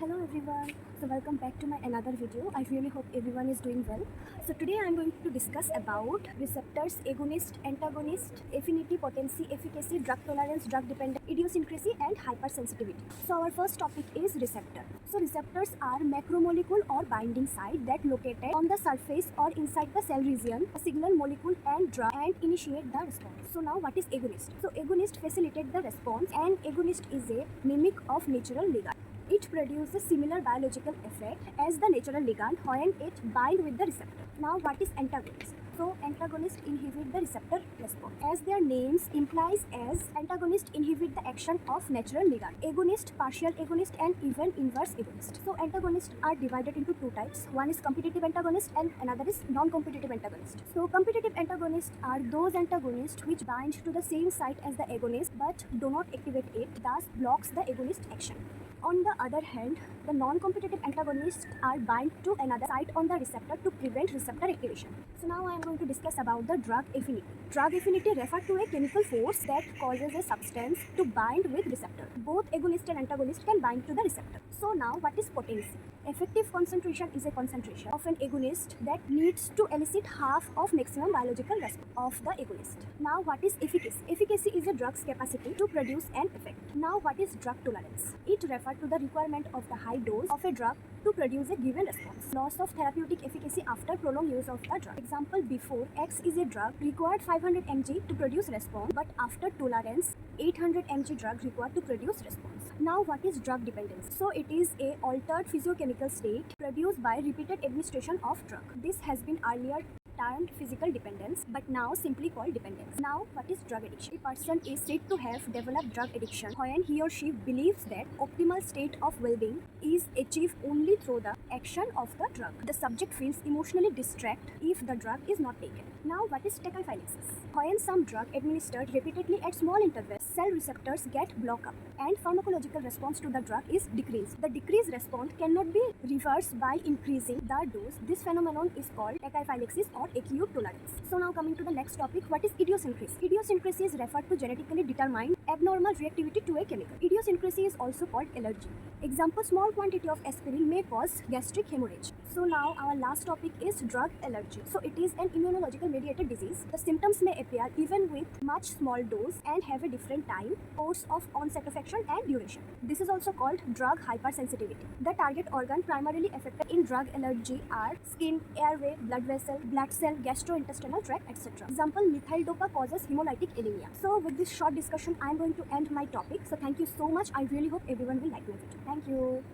Hello everyone, so welcome back to my another video. I really hope everyone is doing well. So today I am going to discuss about receptors, agonist, antagonist, affinity, potency, efficacy, drug tolerance, drug dependence, idiosyncrasy and hypersensitivity. So our first topic is receptor. So receptors are macromolecule or binding site that located on the surface or inside the cell region, a signal molecule and drug and initiate the response. So now what is agonist? So agonist facilitate the response and agonist is a mimic of natural ligand. It produces similar biological effect as the natural ligand when it bind with the receptor. Now what is antagonist? So antagonist inhibit the receptor response. As their names implies as antagonist inhibit the action of natural ligand. Agonist, partial agonist and even inverse agonist. So antagonists are divided into two types. One is competitive antagonist and another is non-competitive antagonist. So competitive antagonists are those antagonists which bind to the same site as the agonist but do not activate it, thus blocks the agonist action. On the other hand, the non-competitive antagonists are bind to another site on the receptor to prevent receptor activation. So now I am going to discuss about the drug affinity. Drug affinity refers to a chemical force that causes a substance to bind with receptor. Both agonist and antagonist can bind to the receptor. So now what is potency? Effective concentration is a concentration of an agonist that needs to elicit half of maximum biological response of the agonist. Now what is efficacy? Efficacy is a drug's capacity to produce an effect. Now what is drug tolerance? It refers to the requirement of the high dose of a drug to produce a given response. Loss of therapeutic efficacy after prolonged use of the drug. Example, before X is a drug required 500 mg to produce response, but after tolerance 800 mg drug required to produce response. Now what is drug dependence? So it is a altered physiochemical state produced by repeated administration of drug. This has been earlier termed physical dependence but now simply called dependence. Now what is drug addiction? A person is said to have developed drug addiction when he or she believes that optimal state of well-being is achieved only through the action of the drug. The subject feels emotionally distressed if the drug is not taken. Now what is tachyphylaxis? When some drug administered repeatedly at small intervals, cell receptors get blocked up and pharmacological response to the drug is decreased. The decreased response cannot be reversed by increasing the dose. This phenomenon is called tachyphylaxis or acute tolerance. So now coming to the next topic, what is idiosyncrasy? Idiosyncrasy is referred to genetically determined abnormal reactivity to a chemical. Idiosyncrasy is also called allergy. Example, small quantity of aspirin may cause gastric hemorrhage. So now our last topic is drug allergy. So it is an immunological mediated disease. The symptoms may appear even with much small dose and have a different time, course of onset of action and duration. This is also called drug hypersensitivity. The target organ primarily affected in drug allergy are skin, airway, blood vessel, blood cell, gastrointestinal tract, etc. Example, methyl dopa causes hemolytic anemia. So with this short discussion, I am going to end my topic. So thank you so much. I really hope everyone will like my video. Thank you.